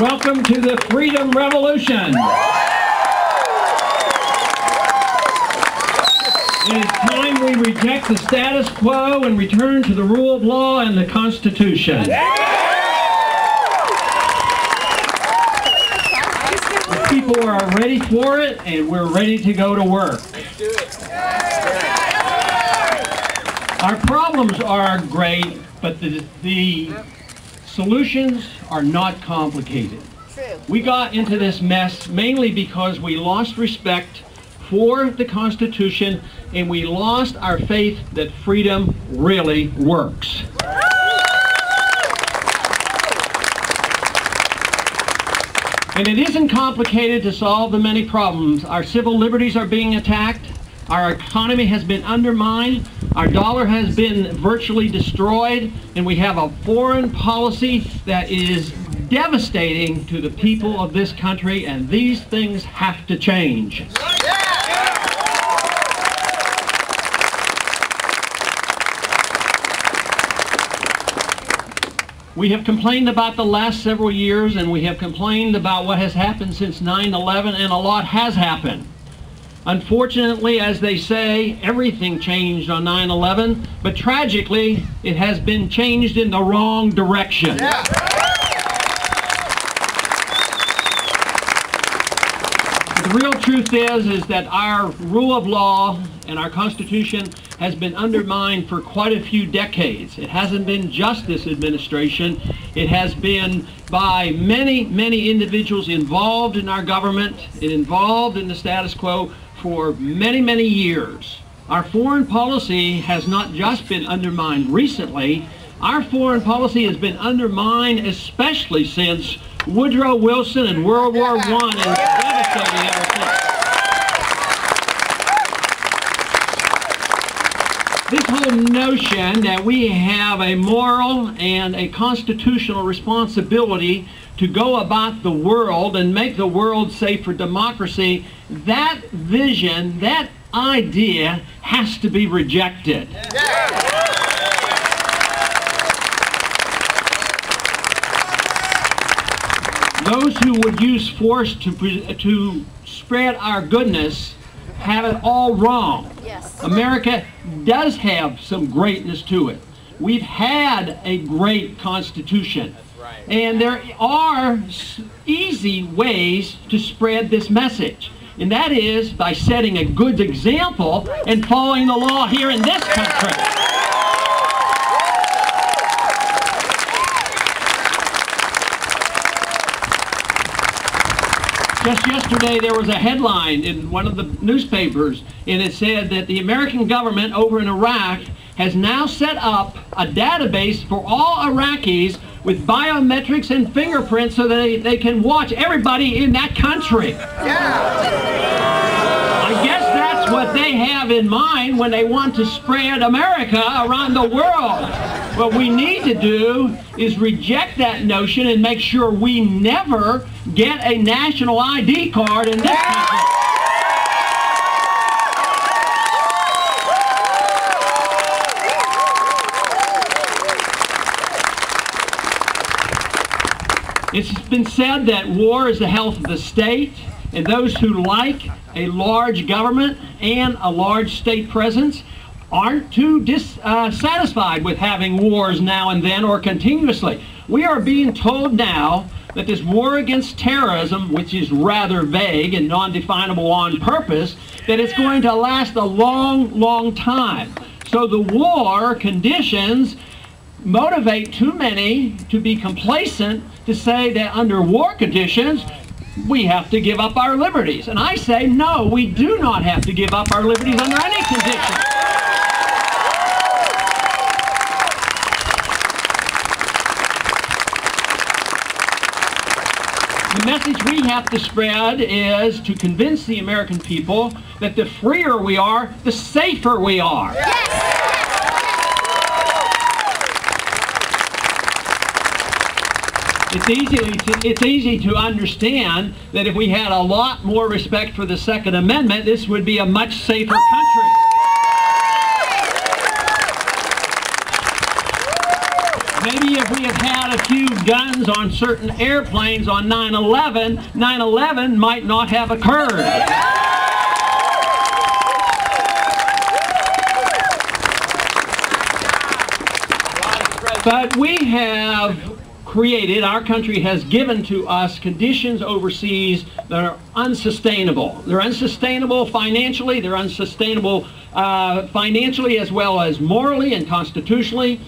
Welcome to the Freedom Revolution. It is time we reject the status quo and return to the rule of law and the Constitution. The people are ready for it, and we're ready to go to work. Our problems are great, but the solutions are not complicated. We got into this mess mainly because we lost respect for the Constitution and we lost our faith that freedom really works. And it isn't complicated to solve the many problems. Our civil liberties are being attacked. Our economy has been undermined, our dollar has been virtually destroyed, and we have a foreign policy that is devastating to the people of this country, and these things have to change. We have complained about the last several years, and we have complained about what has happened since 9/11, and a lot has happened. Unfortunately, as they say, everything changed on 9/11, but tragically, it has been changed in the wrong direction. Yeah. The real truth is that our rule of law and our Constitution has been undermined for quite a few decades. It hasn't been just this administration. It has been by many, many individuals involved in our government and involved in the status quo for many, many years. Our foreign policy has not just been undermined recently. Our foreign policy has been undermined especially since Woodrow Wilson and World War I and devastating ever since. This whole notion that we have a moral and a constitutional responsibility to go about the world and make the world safe for democracy, that vision, that idea has to be rejected. Those who would use force to spread our goodness have it all wrong. Yes. America does have some greatness to it. We've had a great Constitution. And there are easy ways to spread this message. And that is by setting a good example and following the law here in this country. Just yesterday there was a headline in one of the newspapers, and it said that the American government over in Iraq has now set up a database for all Iraqis with biometrics and fingerprints so that they can watch everybody in that country. I guess that's what they have in mind when they want to spread America around the world. What we need to do is reject that notion and make sure we never get a national ID card in this country. It's been said that war is the health of the state, and those who like a large government and a large state presence aren't too dissatisfied with having wars now and then or continuously. We are being told now that this war against terrorism, which is rather vague and non-definable on purpose, that it's going to last a long, long time. So the war conditions motivate too many to be complacent to say that under war conditions we have to give up our liberties. And I say no, we do not have to give up our liberties under any conditions. The message we have to spread is to convince the American people that the freer we are, the safer we are. It's easy to understand that if we had a lot more respect for the Second Amendment, this would be a much safer country. Maybe if we had had a few guns on certain airplanes on 9/11, 9/11 might not have occurred. But we have created, our country has given to us conditions overseas that are unsustainable. They're unsustainable financially, they're unsustainable financially as well as morally and constitutionally.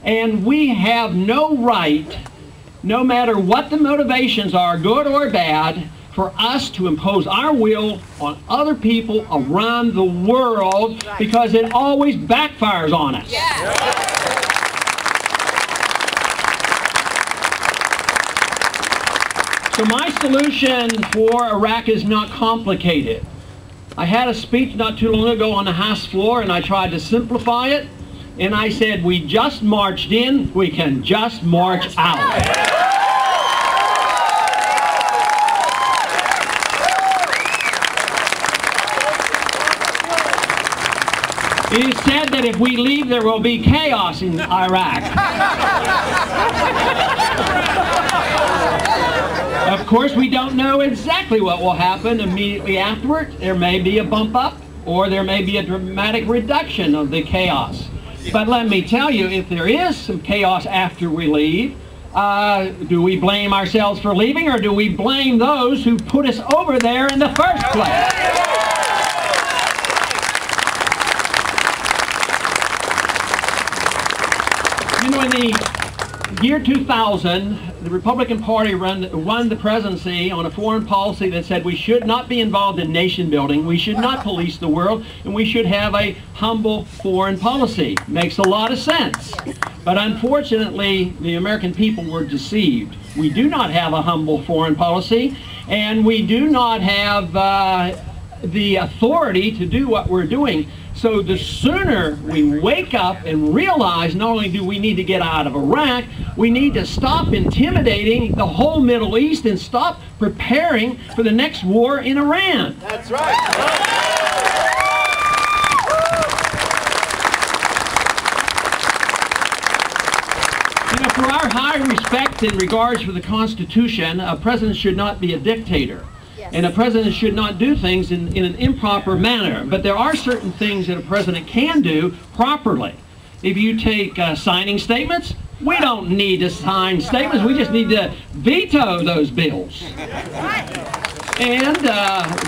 And we have no right, no matter what the motivations are, good or bad, for us to impose our will on other people around the world, because it always backfires on us. Yeah. So my solution for Iraq is not complicated. I had a speech not too long ago on the House floor, and I tried to simplify it. And I said, we just marched in, we can just march out. It is said that if we leave, there will be chaos in Iraq. Of course, we don't know exactly what will happen immediately afterward. There may be a bump up, or there may be a dramatic reduction of the chaos. But let me tell you, if there is some chaos after we leave, do we blame ourselves for leaving, or do we blame those who put us over there in the first place? You know, in the year 2000, the Republican Party won the presidency on a foreign policy that said we should not be involved in nation building, we should not police the world, and we should have a humble foreign policy. Makes a lot of sense. But unfortunately, the American people were deceived. We do not have a humble foreign policy, and we do not have the authority to do what we're doing. So the sooner we wake up and realize not only do we need to get out of Iraq, we need to stop intimidating the whole Middle East and stop preparing for the next war in Iran. That's right. You know, for our high respect in regards for the Constitution, a president should not be a dictator. And a president should not do things in an improper manner. But there are certain things that a president can do properly. If you take signing statements, we don't need to sign statements. We just need to veto those bills. And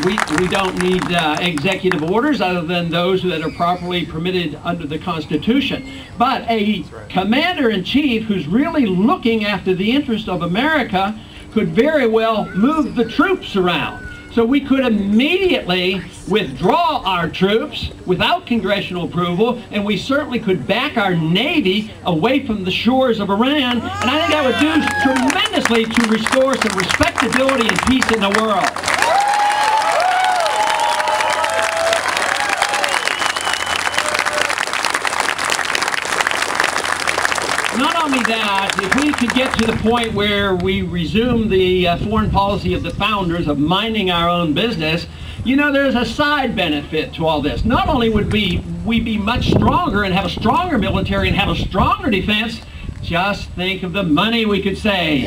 we don't need executive orders other than those that are properly permitted under the Constitution. But a commander-in-chief who's really looking after the interest of America could very well move the troops around. So we could immediately withdraw our troops without congressional approval, and we certainly could back our Navy away from the shores of Iran, and I think that would do tremendously to restore some respectability and peace in the world. Not only that, if we could get to the point where we resume the foreign policy of the founders of minding our own business, you know, there's a side benefit to all this. Not only would we be much stronger and have a stronger military and have a stronger defense, just think of the money we could save.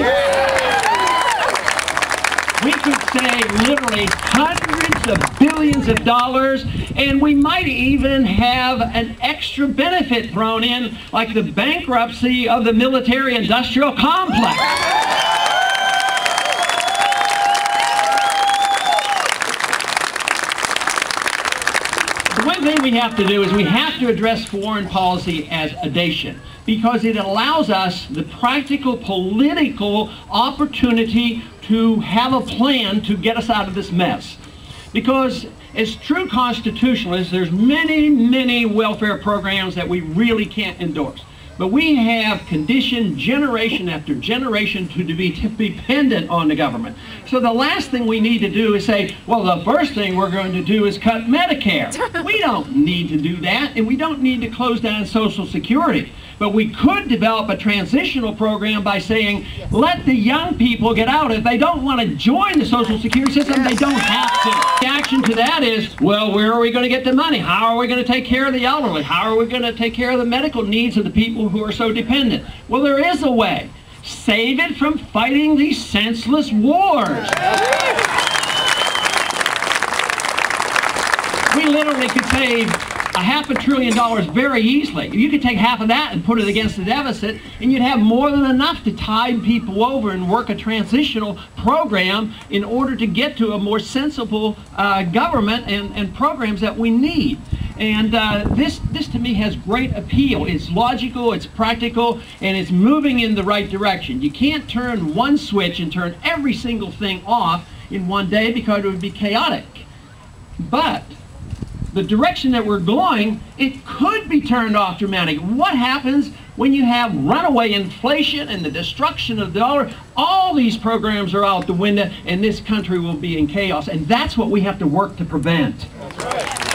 We could save literally hundreds of billions of dollars, and we might even have an extra benefit thrown in, like the bankruptcy of the military-industrial complex. The one thing we have to do is we have to address foreign policy as a nation, because it allows us the practical political opportunity to have a plan to get us out of this mess. Because as true constitutionalists, there's many welfare programs that we really can't endorse. But we have conditioned generation after generation to be dependent on the government. So the last thing we need to do is say, well, the first thing we're going to do is cut Medicare. We don't need to do that, and we don't need to close down Social Security. But we could develop a transitional program by saying, let the young people get out. If they don't want to join the Social Security system, they don't have to. The reaction to that is, well, where are we going to get the money? How are we going to take care of the elderly? How are we going to take care of the medical needs of the people people who are so dependent. Well, there is a way. Save it from fighting these senseless wars. We literally could save $500 billion very easily. You could take half of that and put it against the deficit, and you'd have more than enough to tide people over and work a transitional program in order to get to a more sensible government and programs that we need. And this to me has great appeal. It's logical, it's practical, and it's moving in the right direction. You can't turn one switch and turn every single thing off in one day because it would be chaotic. But the direction that we're going, it could be turned off dramatically. What happens when you have runaway inflation and the destruction of the dollar? All these programs are out the window, and this country will be in chaos. And that's what we have to work to prevent. That's right.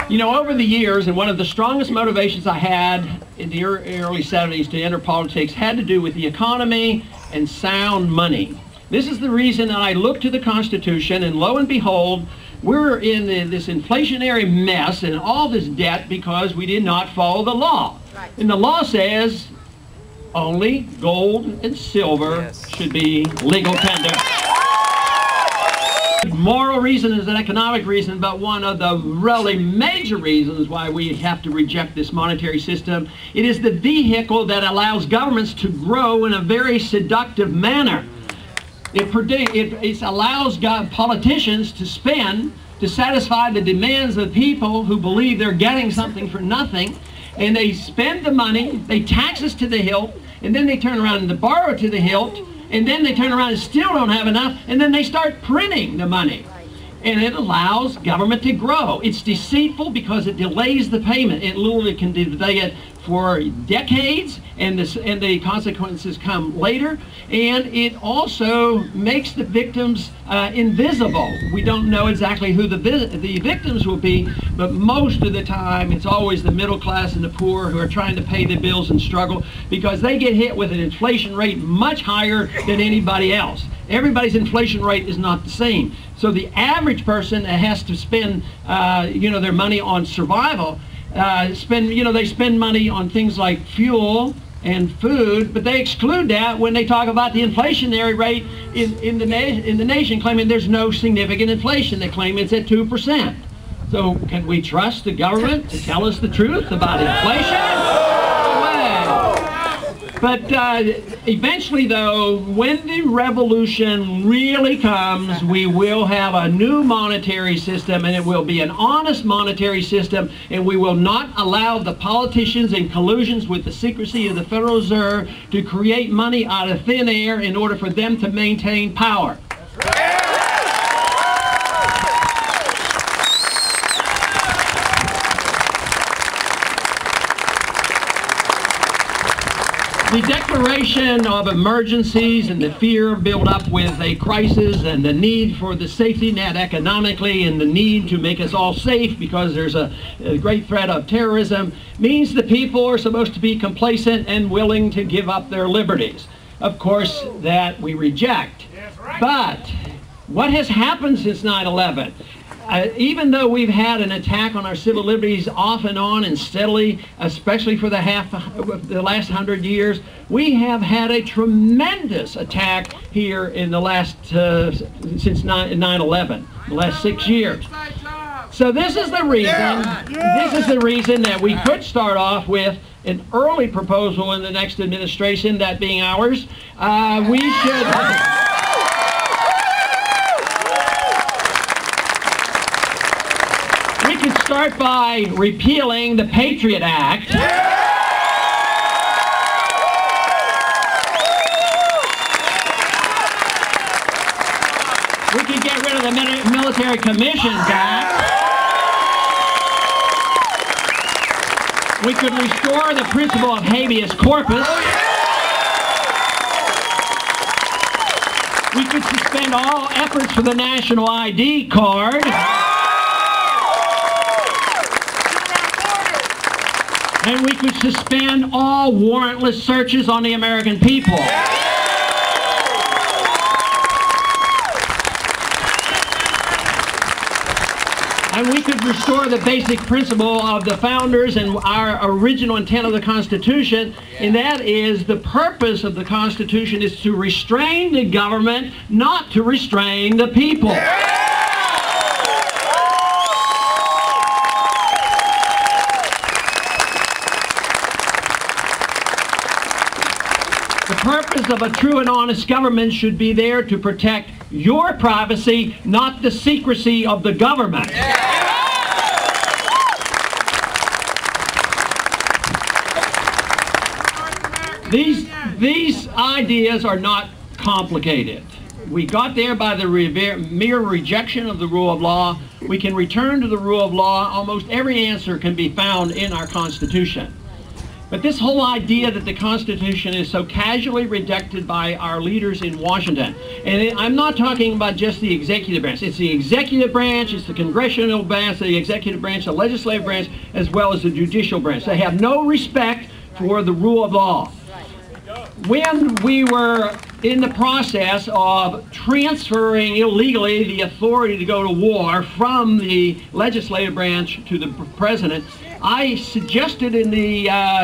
You know, over the years, and one of the strongest motivations I had in the early 70s to enter politics had to do with the economy and sound money. This is the reason that I looked to the Constitution, and lo and behold, we're in this inflationary mess and all this debt because we did not follow the law. Right. And the law says only gold and silver should be legal tender. Moral reason is an economic reason, but one of the really major reasons why we have to reject this monetary system, it is the vehicle that allows governments to grow in a very seductive manner. It allows politicians to spend to satisfy the demands of people who believe they're getting something for nothing, and they spend the money, they tax us to the hilt, and then they turn around and borrow to the hilt, and then they turn around and still don't have enough, and then they start printing the money. And it allows government to grow. It's deceitful because it delays the payment. It literally can delay it for decades, and the consequences come later. And it also makes the victims invisible. We don't know exactly who the victims will be, but most of the time it's always the middle class and the poor who are trying to pay the bills and struggle because they get hit with an inflation rate much higher than anybody else. Everybody's inflation rate is not the same. So the average person that has to spend their money on survival, they spend money on things like fuel and food, but they exclude that when they talk about the inflationary rate in the nation, claiming there's no significant inflation. They claim it's at 2%. So can we trust the government to tell us the truth about inflation? But eventually, though, when the revolution really comes, we will have a new monetary system, and it will be an honest monetary system, and we will not allow the politicians in collusions with the secrecy of the Federal Reserve to create money out of thin air in order for them to maintain power. The declaration of emergencies and the fear built up with a crisis and the need for the safety net economically and the need to make us all safe because there's a great threat of terrorism means the people are supposed to be complacent and willing to give up their liberties. Of course, that we reject. But what has happened since 9/11? Even though we've had an attack on our civil liberties off and on and steadily, especially for the last 100 years, we have had a tremendous attack here in the last, since 9/11, the last 6 years. So this is the reason that we could start off with an early proposal in the next administration, that being ours. We should... start by repealing the Patriot Act. We could get rid of the Military Commissions Act. We could restore the principle of habeas corpus. We could suspend all efforts for the national ID card. And we could suspend all warrantless searches on the American people. and we could restore the basic principle of the founders and our original intent of the Constitution, and that is the purpose of the Constitution is to restrain the government, not to restrain the people. The purpose of a true and honest government should be there to protect your privacy, not the secrecy of the government. These ideas are not complicated. We got there by the mere rejection of the rule of law. We can return to the rule of law. Almost every answer can be found in our Constitution. But this whole idea that the Constitution is so casually rejected by our leaders in Washington, and I'm not talking about just the executive branch. It's the executive branch, it's the congressional branch, the executive branch, the legislative branch, as well as the judicial branch. They have no respect for the rule of law. When we were in the process of transferring illegally the authority to go to war from the legislative branch to the president, I suggested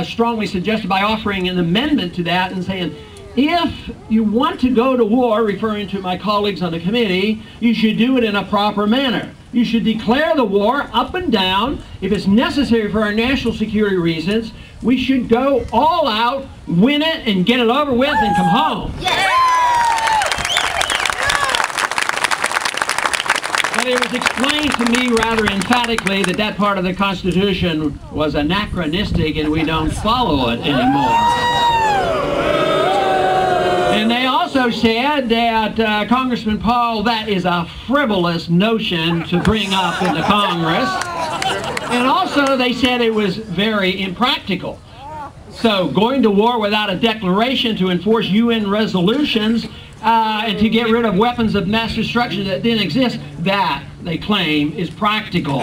strongly suggested by offering an amendment to that and saying, if you want to go to war, referring to my colleagues on the committee, you should do it in a proper manner. You should declare the war up and down. If it's necessary for our national security reasons, we should go all out, win it, and get it over with and come home. But it was explained to me rather emphatically that that part of the Constitution was anachronistic and we don't follow it anymore. And they also said that, Congressman Paul, that is a frivolous notion to bring up in the Congress. And also they said it was very impractical. So going to war without a declaration to enforce UN resolutions and to get rid of weapons of mass destruction that didn't exist, that, they claim, is practical.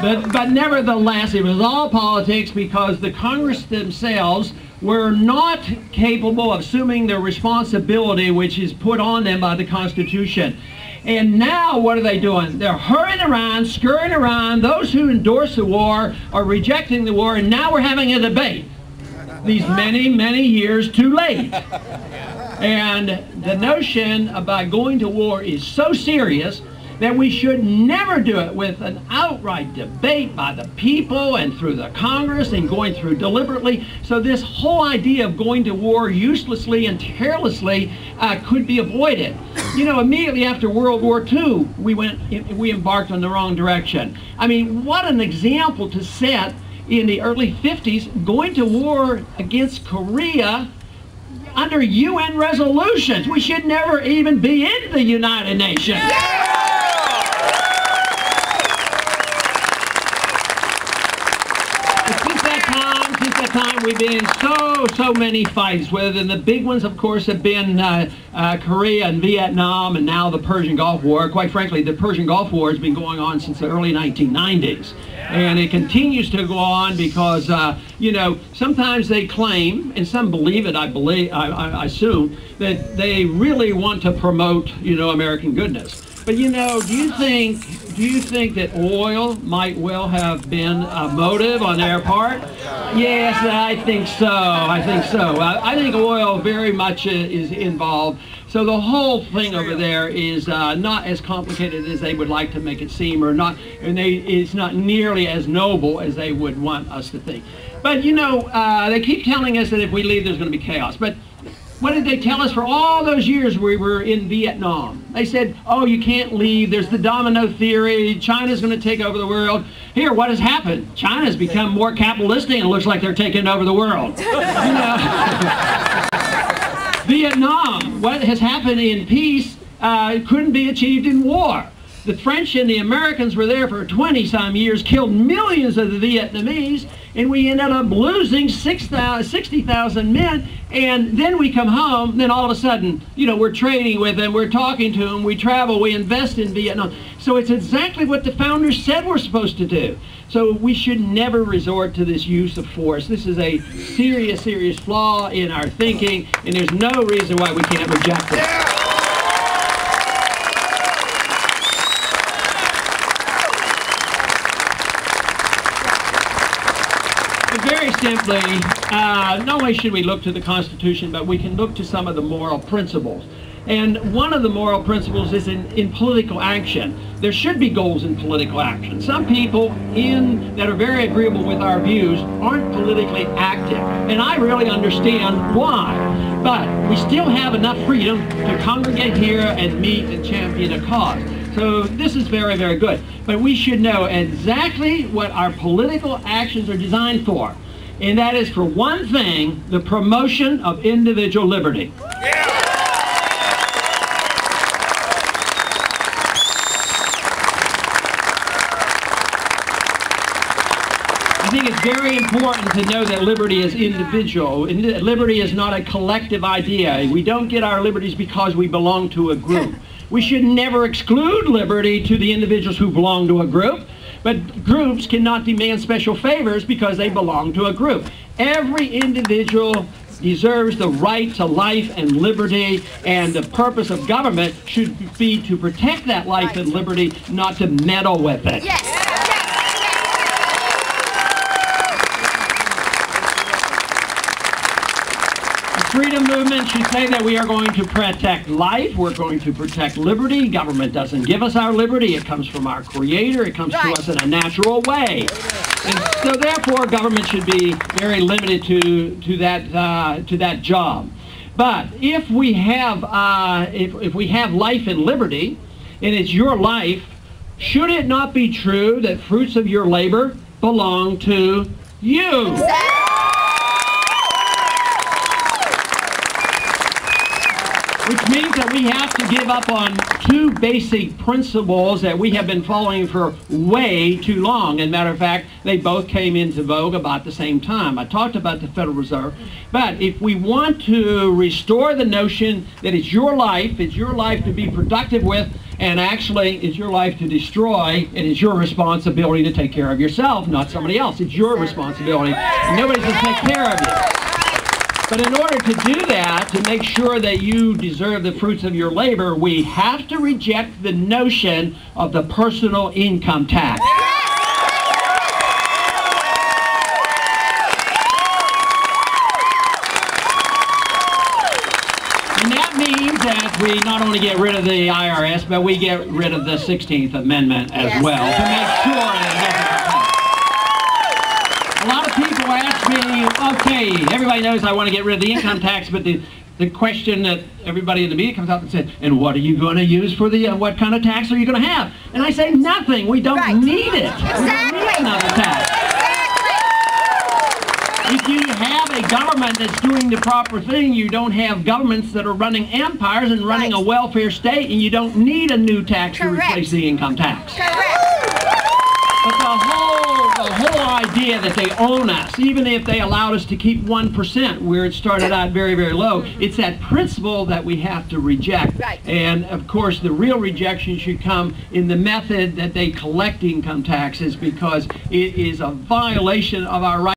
But nevertheless, it was all politics because the Congress themselves were not capable of assuming the responsibility which is put on them by the Constitution. And now what are they doing? They're hurrying around, scurrying around. Those who endorse the war are rejecting the war, and now we're having a debate. These many, many years too late. And the notion about going to war is so serious that we should never do it with an outright debate by the people and through the Congress and going through deliberately. So this whole idea of going to war uselessly and carelessly could be avoided. You know, immediately after World War II, we embarked on the wrong direction. I mean, what an example to set in the early 50s, going to war against Korea under UN resolutions. We should never even be in the United Nations. We've been in so many fights, whether the big ones, of course, have been Korea and Vietnam and now the Persian Gulf War. Quite frankly, the Persian Gulf War has been going on since the early 1990s. And it continues to go on because, you know, sometimes they claim, and some believe it, I assume, that they really want to promote, you know, American goodness. But, you know, do you think that oil might well have been a motive on their part? Yes, I think so. I think oil very much is involved. So the whole thing over there is not as complicated as they would like to make it seem, or not, and it's not nearly as noble as they would want us to think. But, you know, they keep telling us that if we leave, there's going to be chaos. But what did they tell us for all those years we were in Vietnam? They said, oh, you can't leave. There's the domino theory. China's going to take over the world. Here, what has happened? China's become more capitalistic and it looks like they're taking over the world. You know? Vietnam, what has happened in peace couldn't be achieved in war. The French and the Americans were there for 20-some years, killed millions of the Vietnamese, and we ended up losing 60,000 men. And then we come home, then all of a sudden, you know, we're trading with them, we're talking to them, we travel, we invest in Vietnam. So it's exactly what the founders said we're supposed to do. So we should never resort to this use of force. This is a serious, serious flaw in our thinking, and there's no reason why we can't reject it. very simply, not only should we look to the Constitution, but we can look to some of the moral principles. And one of the moral principles is in political action. There should be goals in political action. Some people that are very agreeable with our views aren't politically active. And I really understand why. But we still have enough freedom to congregate here and meet and champion a cause. So this is very, very good. But we should know exactly what our political actions are designed for. And that is, for one thing, the promotion of individual liberty. I think it's very important to know that liberty is individual. Liberty is not a collective idea. We don't get our liberties because we belong to a group. We should never exclude liberty to the individuals who belong to a group, but groups cannot demand special favors because they belong to a group. Every individual deserves the right to life and liberty, and the purpose of government should be to protect that life and liberty, not to meddle with it. Yes. The freedom movement should say that we are going to protect life, we're going to protect liberty. Government doesn't give us our liberty, it comes from our Creator, it comes to us in a natural way. And so therefore government should be very limited to that job. But if we have if we have life and liberty, and it's your life, should it not be true that fruits of your labor belong to you? Which means that we have to give up on two basic principles that we have been following for way too long. As a matter of fact, they both came into vogue about the same time. I talked about the Federal Reserve. But if we want to restore the notion that it's your life to be productive with, and actually it's your life to destroy, and it's your responsibility to take care of yourself, not somebody else. It's your responsibility. Nobody's going to take care of you. But in order to do that, to make sure that you deserve the fruits of your labor, we have to reject the notion of the personal income tax. And that means that we not only get rid of the IRS, but we get rid of the 16th Amendment as well, to make sure that a lot of people ask me, okay, everybody knows I want to get rid of the income tax, but the question that everybody in the media comes out and says, and what are you going to use for the, what kind of tax are you going to have? And I say, nothing. We don't need it. Exactly. We don't need another tax. If you have a government that's doing the proper thing, you don't have governments that are running empires and running a welfare state, and you don't need a new tax to replace the income tax. But the whole idea that they own us, even if they allowed us to keep 1%, where it started out very, very low, it's that principle that we have to reject. And of course, the real rejection should come in the method that they collect income taxes, because it is a violation of our rights.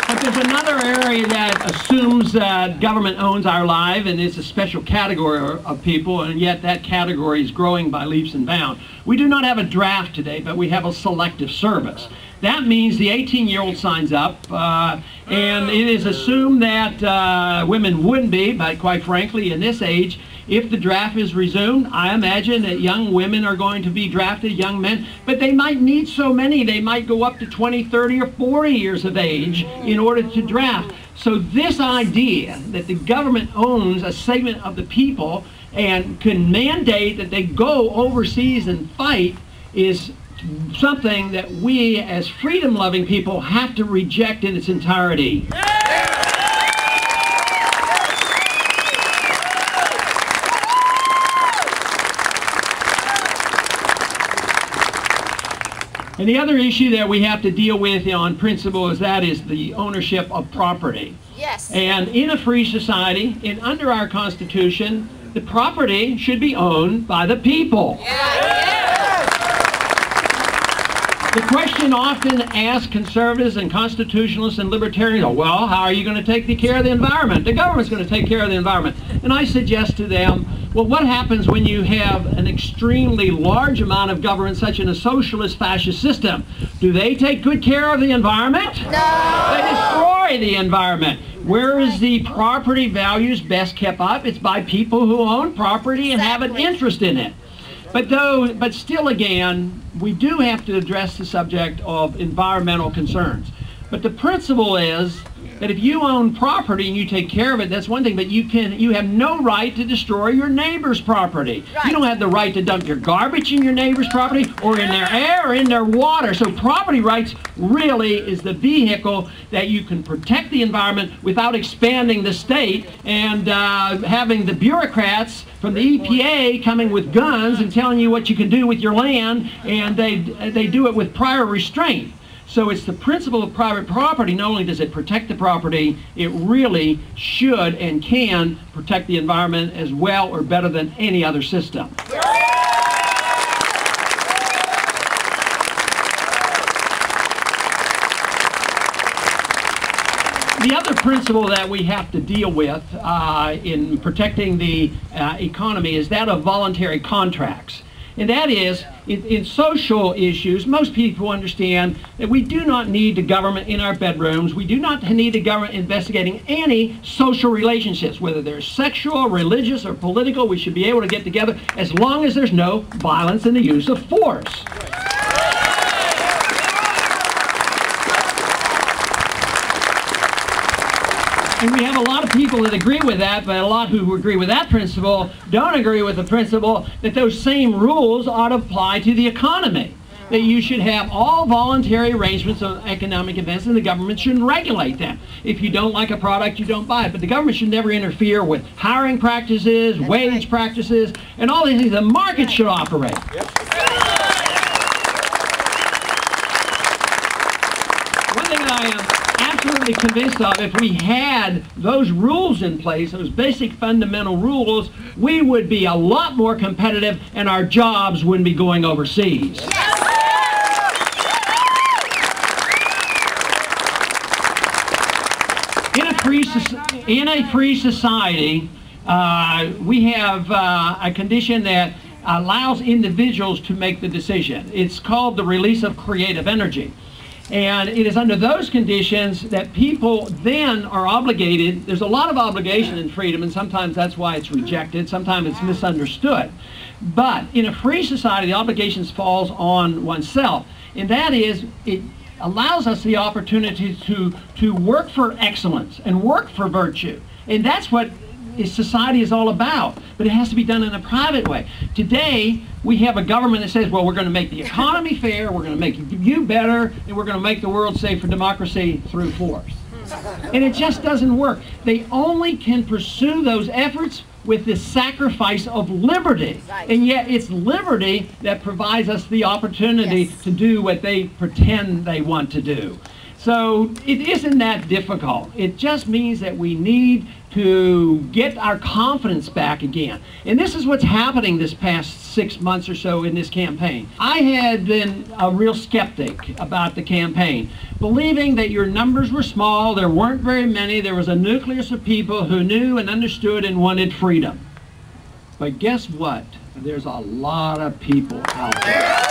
But there's another area that assumes that government owns our life, and it's a special category of people, and yet that category is growing by leaps and bounds. We do not have a draft today, but we have a selective service. That means the 18-year-old signs up, and it is assumed that women wouldn't be, but quite frankly, in this age, if the draft is resumed, I imagine that young women are going to be drafted, young men, but they might need so many. They might go up to 20, 30, or 40 years of age in order to draft. So this idea that the government owns a segment of the people and can mandate that they go overseas and fight is something that we as freedom-loving people have to reject in its entirety. And the other issue that we have to deal with on principle is the ownership of property. Yes. And in a free society, and under our Constitution, the property should be owned by the people. The question often asked conservatives and constitutionalists and libertarians, well, how are you going to take care of the environment? The government's going to take care of the environment. And I suggest to them, Well, what happens when you have an extremely large amount of government, such in a socialist fascist system? Do they take good care of the environment? No! They destroy the environment. Where is the property values best kept up? It's by people who own property and have an interest in it. But still again, we do have to address the subject of environmental concerns. But the principle is that if you own property and you take care of it, that's one thing, but you have no right to destroy your neighbor's property. Right. You don't have the right to dump your garbage in your neighbor's property or in their air or in their water. So property rights really is the vehicle that you can protect the environment without expanding the state and having the bureaucrats from the EPA coming with guns and telling you what you can do with your land, and they do it with prior restraint. So it's the principle of private property. Not only does it protect the property, it really should and can protect the environment as well or better than any other system. The other principle that we have to deal with in protecting the economy is that of voluntary contracts. And that is, in social issues, most people understand that we do not need the government in our bedrooms. We do not need the government investigating any social relationships, whether they're sexual, religious, or political. We should be able to get together as long as there's no violence and the use of force. And we have a lot of people that agree with that, but a lot who agree with that principle don't agree with the principle that those same rules ought to apply to the economy. That you should have all voluntary arrangements on economic events and the government shouldn't regulate them. If you don't like a product, you don't buy it. But the government should never interfere with hiring practices, wage practices, and all these things. The market should operate. One thing that I am absolutely convinced of, if we had those rules in place, those basic fundamental rules, we would be a lot more competitive and our jobs wouldn't be going overseas. In a free society, we have a condition that allows individuals to make the decision. It's called the release of creative energy. And it is under those conditions that people then are obligated. There's a lot of obligation in freedom, and sometimes that's why it's rejected. Sometimes it's misunderstood. But in a free society, the obligations falls on oneself. And that is, it allows us the opportunity to work for excellence and work for virtue. And that's what society is all about, but it has to be done in a private way. Today, we have a government that says, well, we're going to make the economy fair, we're going to make you better, and we're going to make the world safe for democracy through force. And it just doesn't work. They only can pursue those efforts with the sacrifice of liberty. And yet it's liberty that provides us the opportunity to do what they pretend they want to do. So it isn't that difficult. It just means that we need to get our confidence back again. And this is what's happening this past 6 months or so in this campaign. I had been a real skeptic about the campaign, believing that your numbers were small, there weren't very many, there was a nucleus of people who knew and understood and wanted freedom. But guess what? There's a lot of people out there.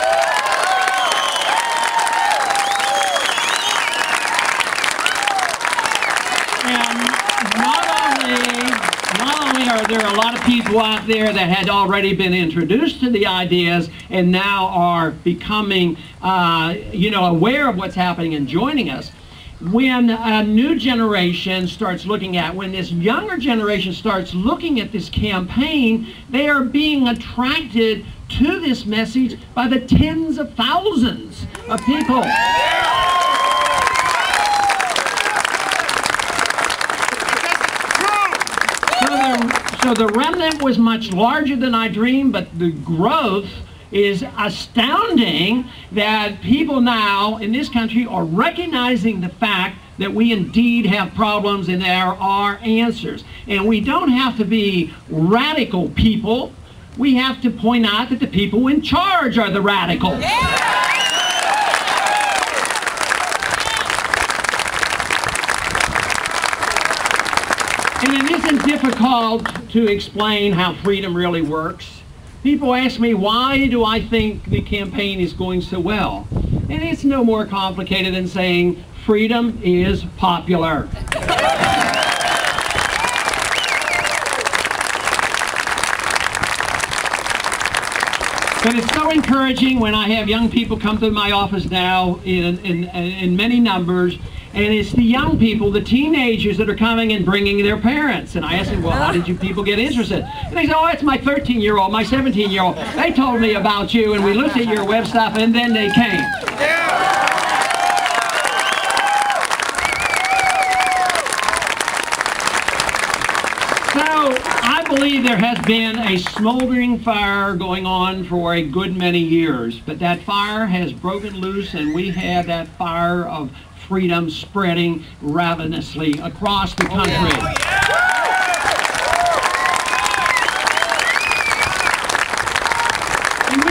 Are there a lot of people out there that had already been introduced to the ideas and now are becoming, aware of what's happening and joining us. When a new generation starts looking at, when this younger generation starts looking at this campaign, they are being attracted to this message by the tens of thousands of people. So the remnant was much larger than I dreamed, but the growth is astounding that people now in this country are recognizing the fact that we indeed have problems and there are answers. And we don't have to be radical people. We have to point out that the people in charge are the radicals. And it isn't difficult to explain how freedom really works. People ask me, why do I think the campaign is going so well? And it's no more complicated than saying, freedom is popular. But it's so encouraging when I have young people come to my office now in many numbers, and it's the young people, the teenagers that are coming and bringing their parents. And I ask them, well, how did you people get interested? And they say, oh, it's my 13-year-old, my 17-year-old. They told me about you, and we looked at your web stuff, and then they came. So I believe there has been a smoldering fire going on for a good many years, but that fire has broken loose, and we have that fire of freedom spreading ravenously across the country. And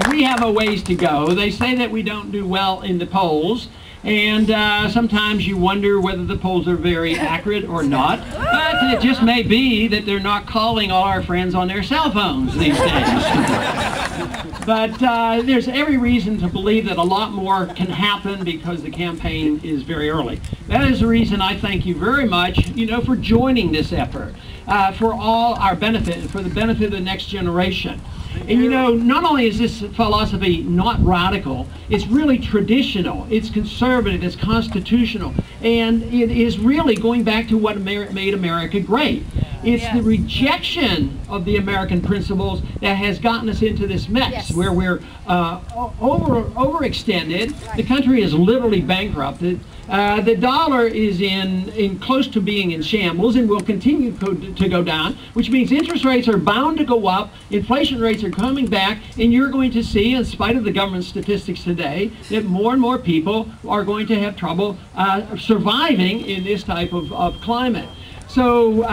we have a ways to go. They say that we don't do well in the polls, and sometimes you wonder whether the polls are very accurate or not. But it just may be that they're not calling all our friends on their cell phones these days. But there's every reason to believe that a lot more can happen because the campaign is very early. That is the reason I thank you very much, for joining this effort, for all our benefit and for the benefit of the next generation. And not only is this philosophy not radical, it's really traditional, it's conservative, it's constitutional, and it is really going back to what made America great. It's the rejection of the American principles that has gotten us into this mess where we're overextended. The country is literally bankrupted. The dollar is in close to being in shambles and will continue to go down, which means interest rates are bound to go up, inflation rates are coming back, and you're going to see, in spite of the government statistics today, that more and more people are going to have trouble surviving in this type of climate. So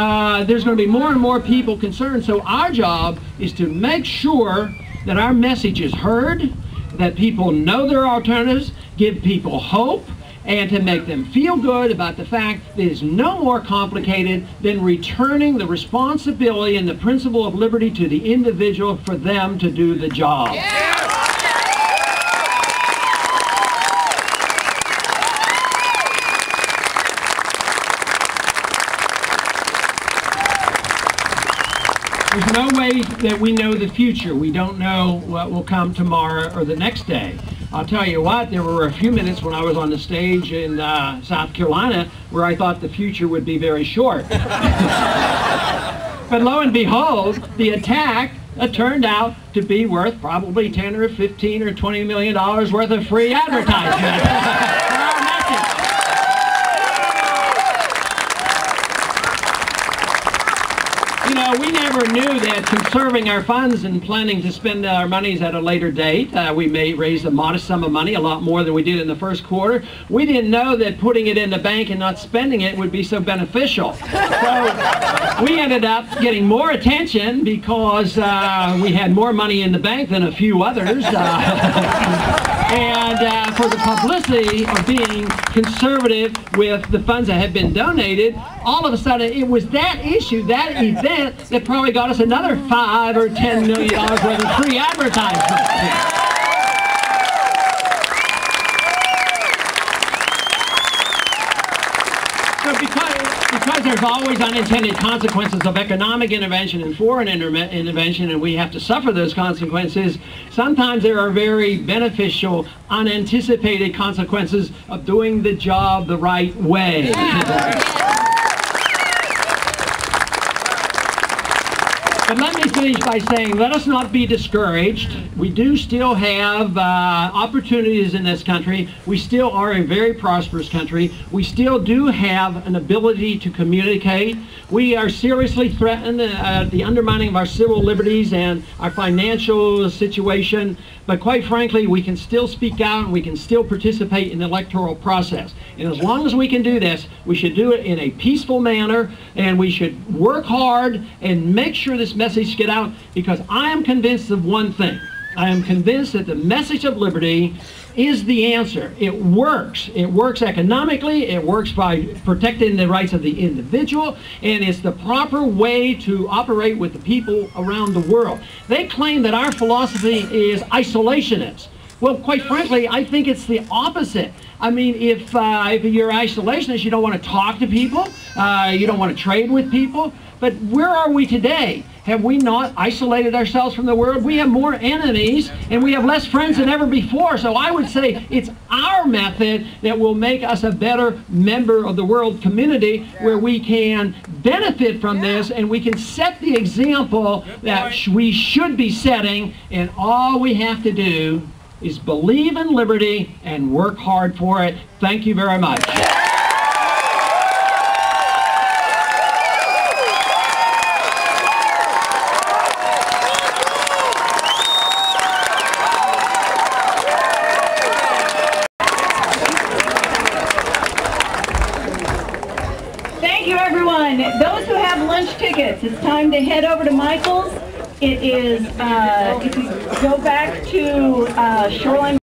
there's going to be more and more people concerned. So our job is to make sure that our message is heard, that people know their alternatives, give people hope, and to make them feel good about the fact that it's no more complicated than returning the responsibility and the principle of liberty to the individual for them to do the job. There's no way that we know the future. We don't know what will come tomorrow or the next day. I'll tell you what, there were a few minutes when I was on the stage in South Carolina where I thought the future would be very short. But lo and behold, the attack turned out to be worth probably 10 or 15 or $20 million worth of free advertisement. We never knew that conserving our funds and planning to spend our monies at a later date, we may raise a modest sum of money, a lot more than we did in the first quarter. We didn't know that putting it in the bank and not spending it would be so beneficial. So we ended up getting more attention because we had more money in the bank than a few others. And for the publicity of being conservative with the funds that had been donated, all of a sudden it was that issue, that event, that probably got us another $5 or $10 million worth of free advertising. Because there's always unintended consequences of economic intervention and foreign intervention, and we have to suffer those consequences, sometimes there are very beneficial, unanticipated consequences of doing the job the right way. But let me finish by saying, let us not be discouraged. We do still have opportunities in this country. We still are a very prosperous country. We still do have an ability to communicate. We are seriously threatened the undermining of our civil liberties and our financial situation. But quite frankly, we can still speak out and we can still participate in the electoral process. And as long as we can do this, we should do it in a peaceful manner, and we should work hard and make sure this message gets out, because I am convinced of one thing. I am convinced that the message of liberty is the answer. It works. It works economically. It works by protecting the rights of the individual, and it's the proper way to operate with the people around the world. They claim that our philosophy is isolationist. Well, quite frankly, I think it's the opposite. I mean, if you're isolationist, you don't want to talk to people, you don't want to trade with people. But where are we today? Have we not isolated ourselves from the world? We have more enemies and we have less friends than ever before. So I would say it's our method that will make us a better member of the world community, where we can benefit from this and we can set the example that we should be setting, and all we have to do is believe in liberty and work hard for it. Thank you very much. Thank you, everyone. Those who have lunch tickets, it's time to head over to Michael's. It is, if you go back to Shoreline